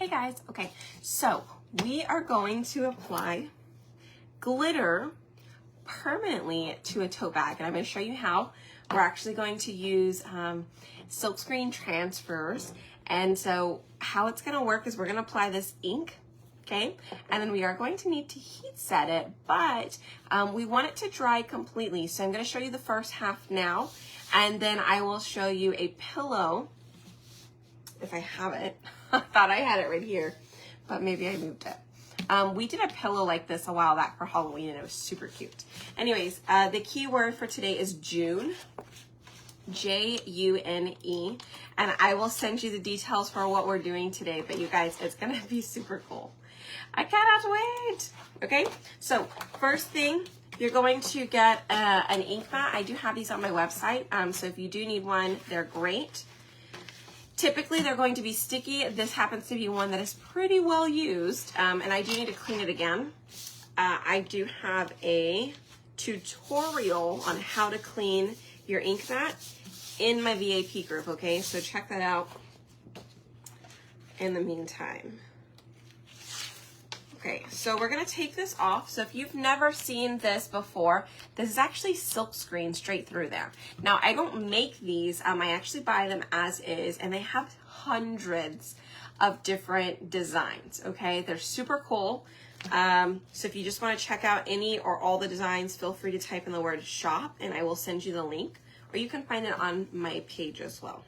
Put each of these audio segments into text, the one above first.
Hey guys, okay, so we are going to apply glitter permanently to a tote bag, and I'm going to show you how. We're actually going to use silkscreen transfers, and so how it's going to work is we're going to apply this ink, okay, and then we are going to need to heat set it, but we want it to dry completely, so I'm going to show you the first half now, and then I will show you a pillow, if I have it. I thought I had it right here, but maybe I moved it. We did a pillow like this a while back for Halloween, and it was super cute. Anyways, the key word for today is June, June, and I will send you the details for what we're doing today, but you guys, it's gonna be super cool. I cannot wait. Okay, so first thing, you're going to get an ink mat. I do have these on my website, so if you do need one, they're great. Typically, they're going to be sticky. This happens to be one that is pretty well used, and I do need to clean it again. I do have a tutorial on how to clean your ink mat in my VIP group, okay? So check that out in the meantime. Okay, so we're gonna take this off. So if you've never seen this before, this is actually silk screen straight through there. Now, I don't make these, I actually buy them as is, and they have hundreds of different designs, okay? They're super cool. So if you just wanna check out any or all the designs, feel free to type in the word shop, and I will send you the link, or you can find it on my page as well.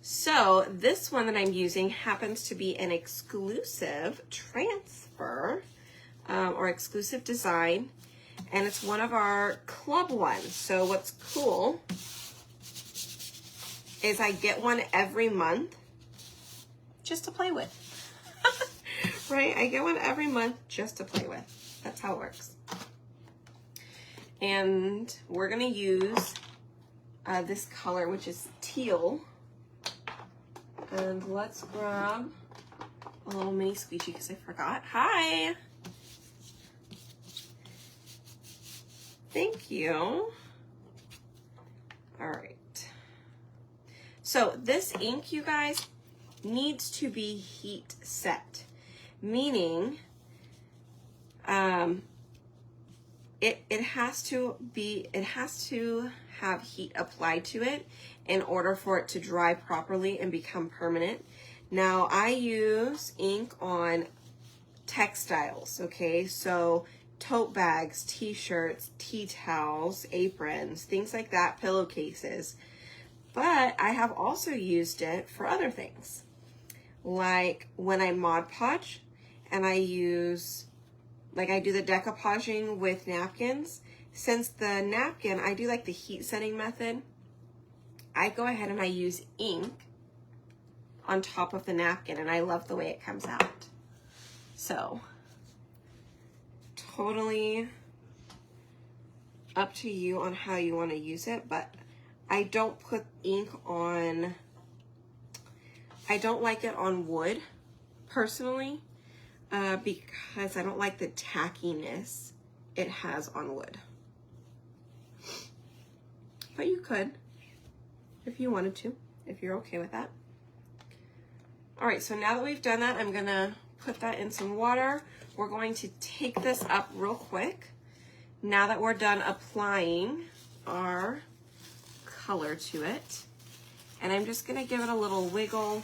So this one that I'm using happens to be an exclusive transfer or exclusive design, and it's one of our club ones. So what's cool is I get one every month just to play with, right? I get one every month just to play with. That's how it works. And we're gonna use this color, which is teal. And let's grab a little mini squeegee because I forgot. Hi. Thank you. All right. So this ink, you guys, needs to be heat set, meaning it has to have heat applied to it in order for it to dry properly and become permanent. Now, I use ink on textiles, okay? So tote bags, t-shirts, tea towels, aprons, things like that, pillowcases. But I have also used it for other things. Like when I Mod Podge and I use, like I do the decoupaging with napkins. Since the napkin, I do like the heat setting method, I go ahead and I use ink on top of the napkin, and I love the way it comes out. So, totally up to you on how you want to use it, but I don't put ink on, I don't like it on wood, personally, because I don't like the tackiness it has on wood. But you could, if you wanted to, if you're okay with that. All right, so now that we've done that, I'm gonna put that in some water. We're going to take this up real quick. Now that we're done applying our color to it, and I'm just gonna give it a little wiggle.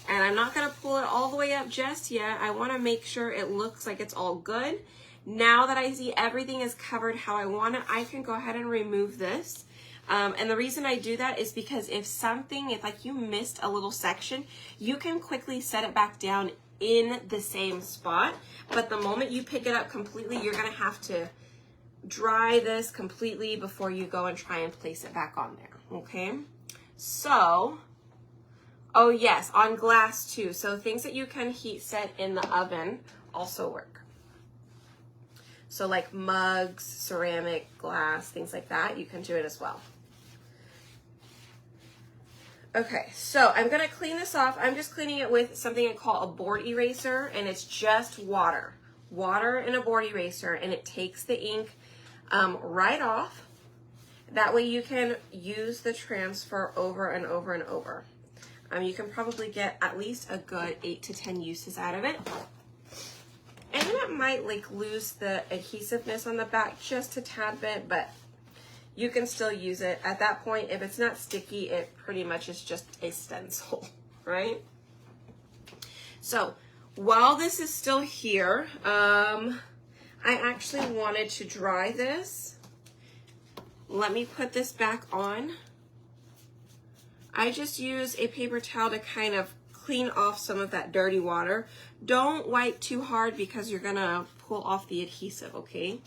And I'm not gonna pull it all the way up just yet. I wanna make sure it looks like it's all good. Now that I see everything is covered how I want it, I can go ahead and remove this. And the reason I do that is because if like you missed a little section, you can quickly set it back down in the same spot. But the moment you pick it up completely, you're gonna have to dry this completely before you go and try and place it back on there, okay? So, oh yes, on glass too. So things that you can heat set in the oven also work. So like mugs, ceramic, glass, things like that, you can do it as well. Okay, so I'm gonna clean this off. I'm just cleaning it with something I call a board eraser, and it's just water. Water and a board eraser, and it takes the ink right off. That way you can use the transfer over and over and over. You can probably get at least a good 8 to 10 uses out of it. And then it might like lose the adhesiveness on the back just a tad bit, but you can still use it. At that point, if it's not sticky, it pretty much is just a stencil, right? So while this is still here, I actually wanted to dry this. Let me put this back on. I just use a paper towel to kind of clean off some of that dirty water. Don't wipe too hard because you're gonna pull off the adhesive, okay?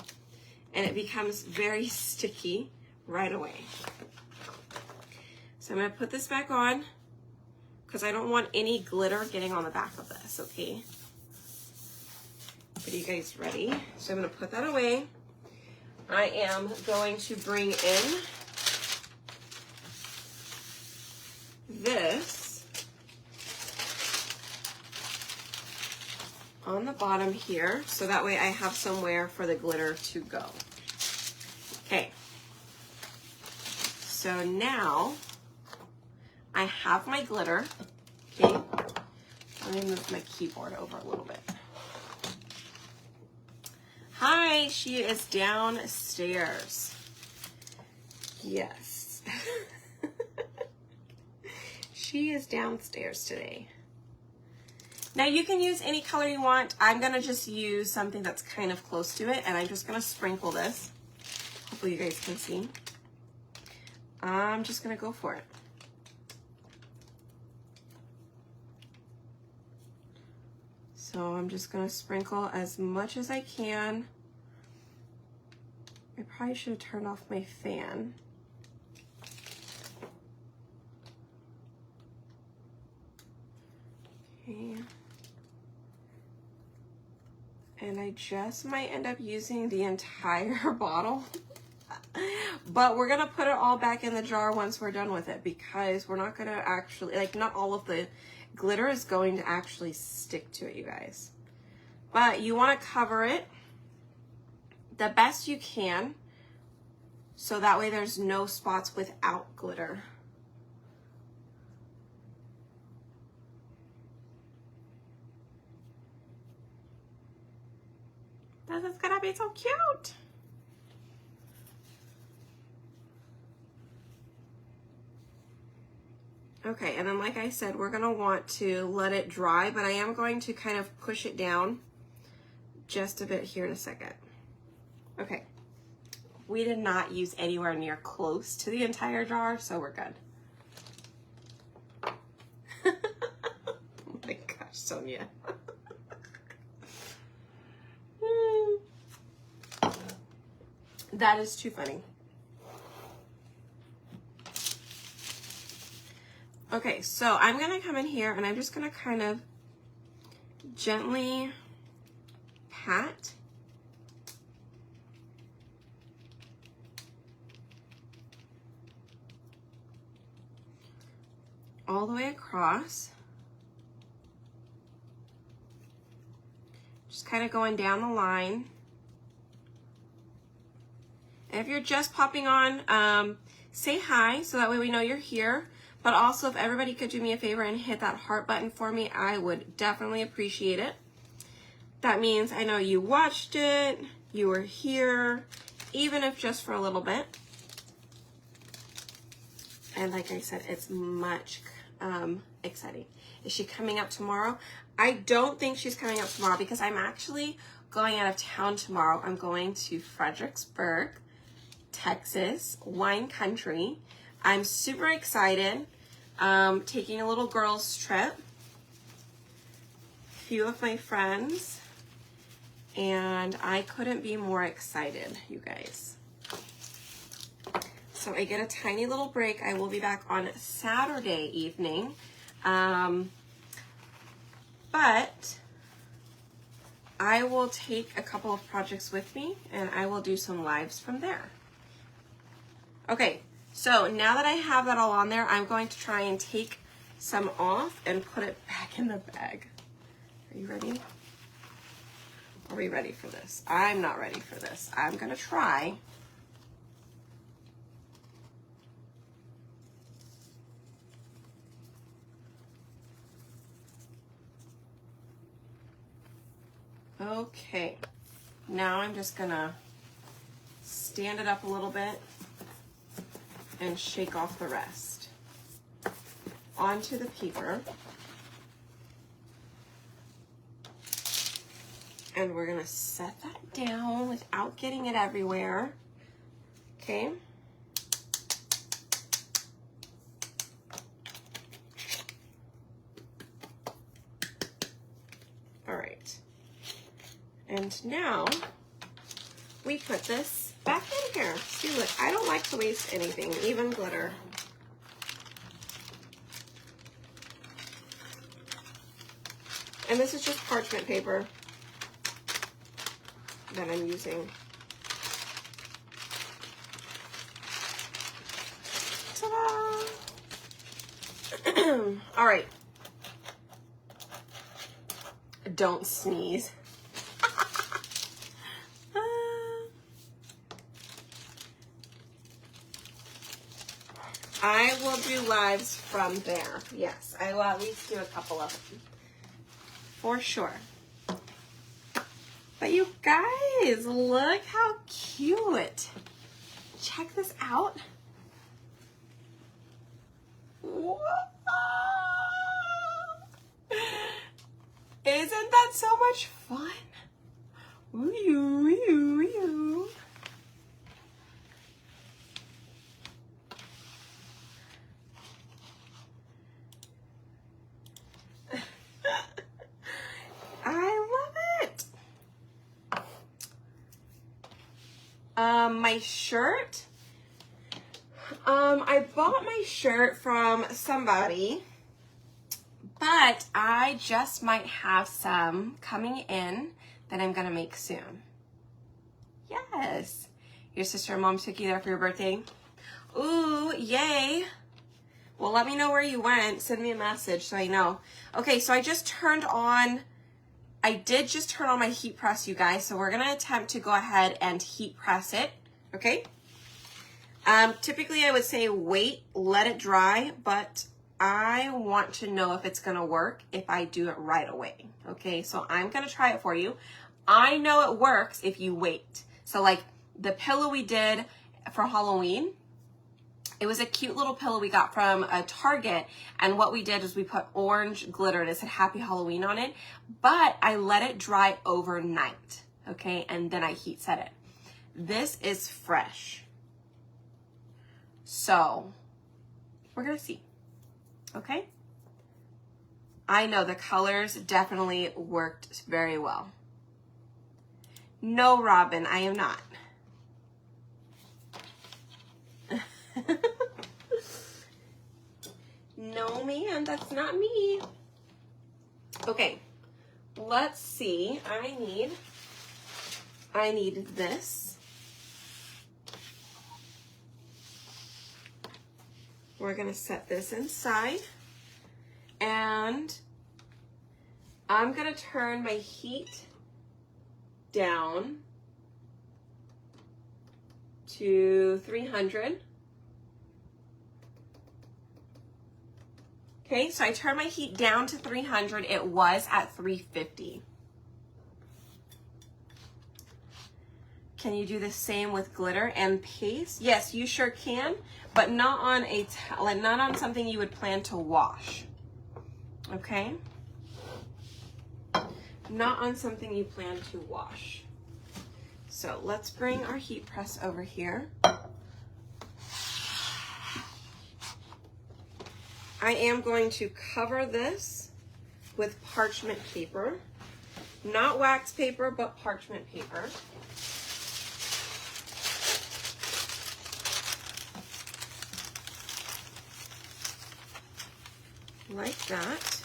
And it becomes very sticky right away. So I'm gonna put this back on because I don't want any glitter getting on the back of this, okay? Are you guys ready? So I'm gonna put that away. I am going to bring in this on the bottom here, so that way I have somewhere for the glitter to go. Okay, so now I have my glitter. Okay, let me move my keyboard over a little bit. Hi, she is downstairs. Yes. She is downstairs today. Now you can use any color you want. I'm gonna just use something that's kind of close to it, and I'm just gonna sprinkle this. Hopefully you guys can see. I'm just gonna go for it. So I'm just gonna sprinkle as much as I can. I probably should have turned off my fan. Okay. And I just might end up using the entire bottle. But we're gonna put it all back in the jar once we're done with it, because we're not gonna actually, like, not all of the glitter is going to actually stick to it, you guys. But you wanna cover it the best you can, so that way there's no spots without glitter. This is gonna be so cute. Okay, and then like I said, we're gonna want to let it dry, but I am going to kind of push it down just a bit here in a second. Okay, we did not use anywhere near close to the entire jar, so we're good. Oh my gosh, Sonia. That is too funny. Okay, so I'm gonna come in here and I'm just gonna kind of gently pat all the way across. Just kind of going down the line. And if you're just popping on, say hi so that way we know you're here. But also, if everybody could do me a favor and hit that heart button for me, I would definitely appreciate it. That means I know you watched it, you were here, even if just for a little bit. And like I said, it's much exciting. Is she coming up tomorrow? I don't think she's coming up tomorrow because I'm actually going out of town tomorrow. I'm going to Fredericksburg, Texas, wine country. I'm super excited. Taking a little girls trip. A few of my friends. And I couldn't be more excited, you guys. So I get a tiny little break. I will be back on Saturday evening. But I will take a couple of projects with me and I will do some lives from there. Okay, so now that I have that all on there, I'm going to try and take some off and put it back in the bag. Are you ready? Are we ready for this? I'm not ready for this. I'm gonna try. Okay, now I'm just gonna stand it up a little bit and shake off the rest. Onto the paper. And we're gonna set that down without getting it everywhere. Okay. All right. And now we put this back in here. See, look, I don't like to waste anything, even glitter. And this is just parchment paper that I'm using. Ta-da! All right. Don't sneeze. I will do lives from there. Yes, I will at least do a couple of them. For sure. But you guys, look how cute. Check this out. Whoa. Isn't that so much fun? Ooh, ooh, ooh, ooh. My shirt. I bought my shirt from somebody, but I just might have some coming in that I'm gonna make soon. Yes. Your sister and mom took you there for your birthday? Ooh, yay. Well, let me know where you went. Send me a message so I know. Okay, so I did just turn on my heat press, you guys. So we're gonna attempt to go ahead and heat press it, okay? Typically I would say wait, let it dry, but I want to know if it's gonna work if I do it right away, okay? So I'm gonna try it for you. I know it works if you wait. So like the pillow we did for Halloween, it was a cute little pillow we got from a Target, and what we did is we put orange glitter and it said Happy Halloween on it, but I let it dry overnight, okay? And then I heat set it. This is fresh. So we're gonna see, okay? I know the colors definitely worked very well. No, Robin, I am not. No, man, that's not me. Okay, let's see. I need this. We're gonna set this inside, and I'm gonna turn my heat down to 300. Okay, so I turned my heat down to 300. It was at 350. Can you do the same with glitter and paste? Yes, you sure can, but not on not on something you would plan to wash. Okay? Not on something you plan to wash. So let's bring our heat press over here. I am going to cover this with parchment paper. Not wax paper, but parchment paper. Like that.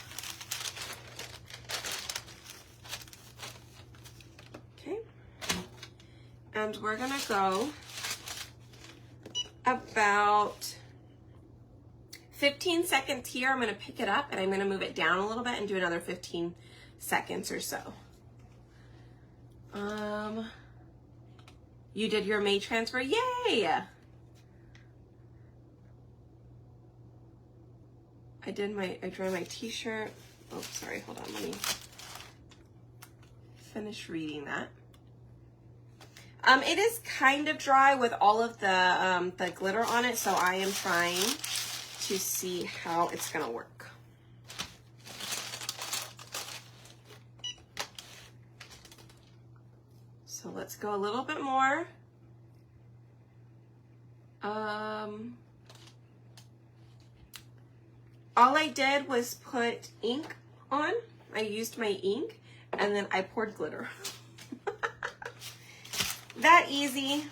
Okay. And we're gonna go about 15 seconds here. I'm gonna pick it up and I'm gonna move it down a little bit and do another 15 seconds or so. You did your May transfer, yay! I did I drew my t-shirt. Oh, sorry, hold on, let me. finish reading that. It is kind of dry with all of the glitter on it, so I am trying to see how it's gonna work. So let's go a little bit more. All I did was put ink on. I used my ink and then I poured glitter. That easy.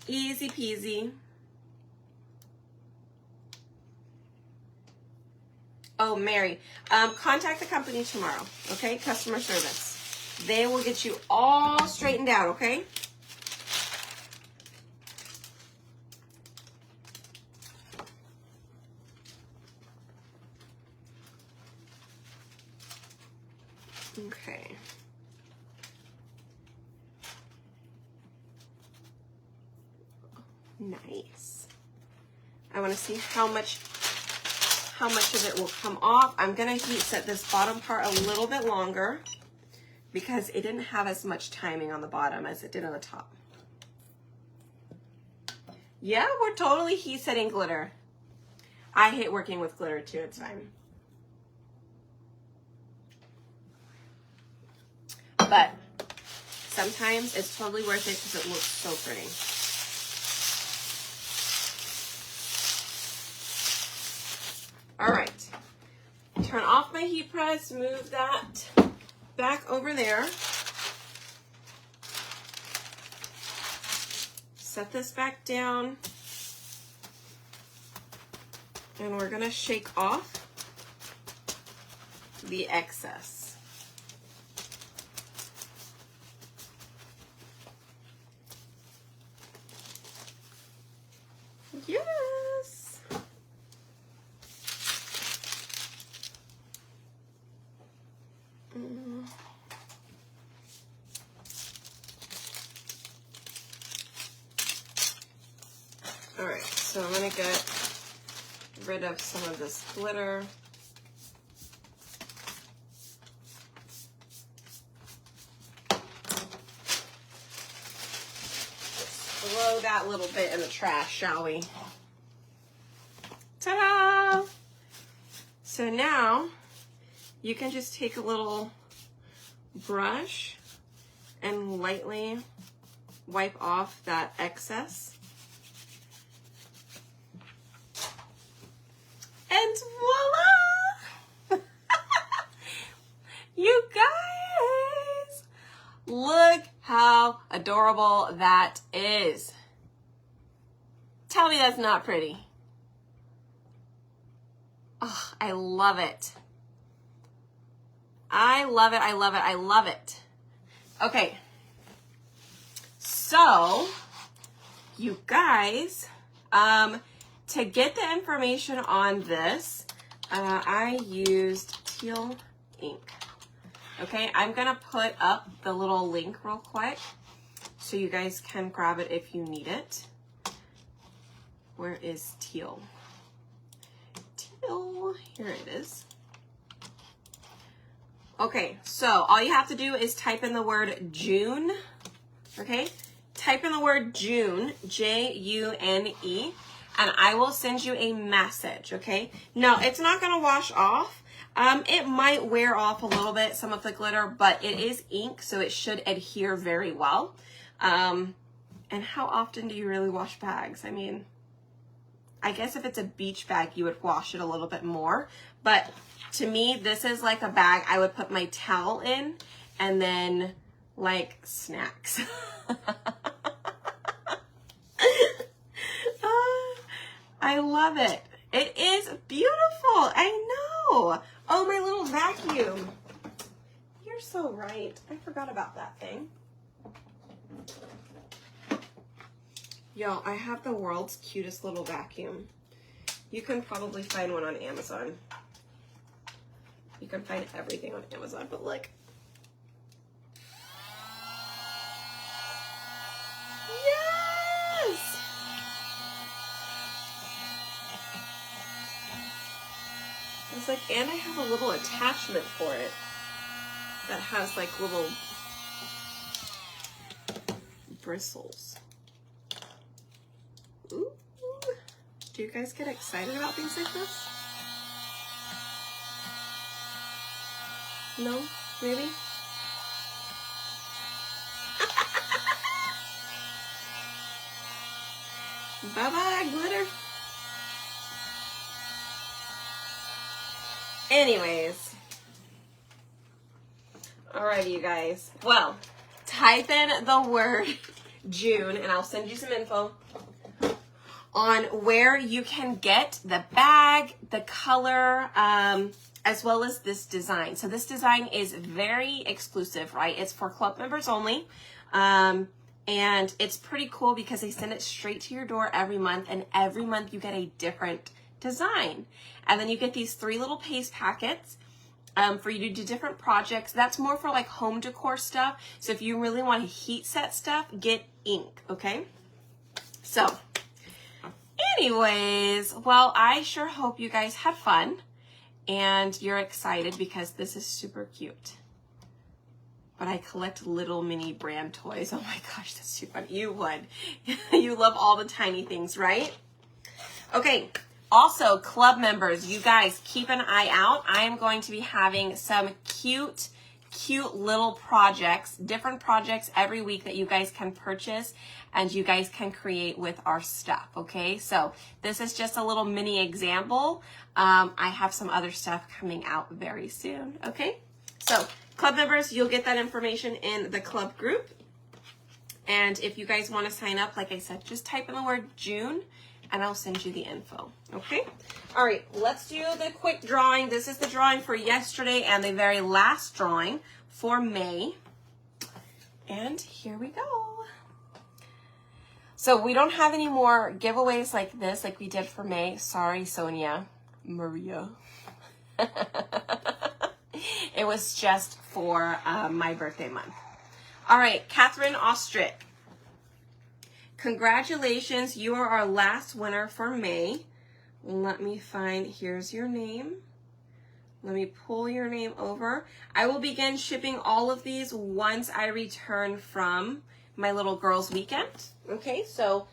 Easy peasy. Oh, Mary, contact the company tomorrow, okay? Customer service. They will get you all straightened out, okay? Okay. Nice. I want to see how much of it will come off. I'm gonna heat set this bottom part a little bit longer because it didn't have as much timing on the bottom as it did on the top. Yeah, we're totally heat setting glitter. I hate working with glitter too, it's fine. But sometimes it's totally worth it because it looks so pretty. All right, turn off my heat press, move that back over there. Set this back down. And we're gonna shake off the excess. Yes. All right, so I'm gonna get rid of some of this glitter. Throw that little bit in the trash, shall we? Ta-da! So now you can just take a little brush and lightly wipe off that excess. And voila! You guys, look how adorable that is. Tell me that's not pretty. Oh, I love it. I love it, I love it, I love it. Okay, so you guys, to get the information on this, I used teal ink. Okay, I'm gonna put up the little link real quick so you guys can grab it if you need it. Where is teal? Teal, here it is. Okay, so all you have to do is type in the word June, okay? Type in the word June, J-U-N-E, and I will send you a message, okay? No, it's not gonna wash off. It might wear off a little bit, some of the glitter, but it is ink, so it should adhere very well. And how often do you really wash bags? I mean, I guess if it's a beach bag, you would wash it a little bit more, but to me, this is like a bag I would put my towel in and then like snacks. I love it. It is beautiful. I know. Oh, my little vacuum. You're so right. I forgot about that thing. Yo, I have the world's cutest little vacuum. You can probably find one on Amazon. You can find everything on Amazon, but look. Yes! It's like, and I have a little attachment for it. that has like little bristles. Ooh. Do you guys get excited about things like this? No? Maybe? Bye-bye, glitter. Anyways. Alrighty, you guys. Well, type in the word June, and I'll send you some info on where you can get the bag, the color, as well as this design. So this design is very exclusive, right? It's for club members only. And it's pretty cool because they send it straight to your door every month, and every month you get a different design. And then you get these 3 little paste packets for you to do different projects. That's more for like home decor stuff. So if you really want to heat set stuff, get ink, okay? So anyways, well, I sure hope you guys had fun and you're excited because this is super cute. But I collect little mini brand toys. Oh my gosh, that's too funny. You would. You love all the tiny things, right? Okay, also club members, you guys keep an eye out. I am going to be having some cute little projects, different projects every week that you guys can purchase and you guys can create with our stuff, okay? So this is just a little mini example. I have some other stuff coming out very soon, okay? So club members, you'll get that information in the club group. And if you guys want to sign up, like I said, just type in the word June and I'll send you the info, okay? All right, let's do the quick drawing. This is the drawing for yesterday and the very last drawing for May. And here we go. So we don't have any more giveaways like this, like we did for May. Sorry, Sonia, Maria. It was just for my birthday month. All right, Catherine Ostrick. Congratulations, you are our last winner for May. Let me find, here's your name. Let me pull your name over. I will begin shipping all of these once I return from my little girls' weekend. Okay, so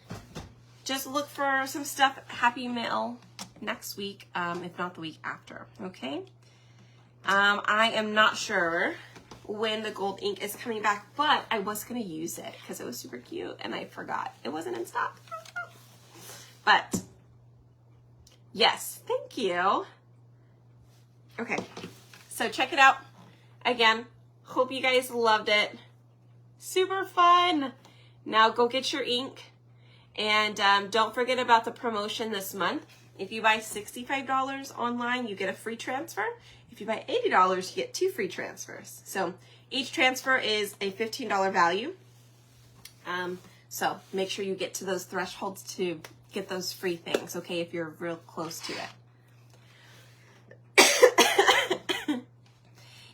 just look for some stuff, Happy Mail next week, if not the week after, okay? I am not sure when the gold ink is coming back, but I was going to use it because it was super cute and I forgot it wasn't in stock. But yes, thank you. Okay, so check it out. Again, hope you guys loved it. Super fun. Now go get your ink and don't forget about the promotion this month. If you buy $65 online, you get a free transfer. If you buy $80, you get 2 free transfers. So each transfer is a $15 value. So make sure you get to those thresholds to get those free things, okay, if you're real close to it.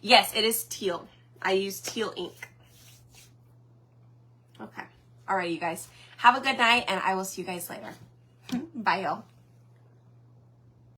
Yes, it is teal. I use teal ink. Okay. All right, you guys. Have a good night, and I will see you guys later. Bye, y'all.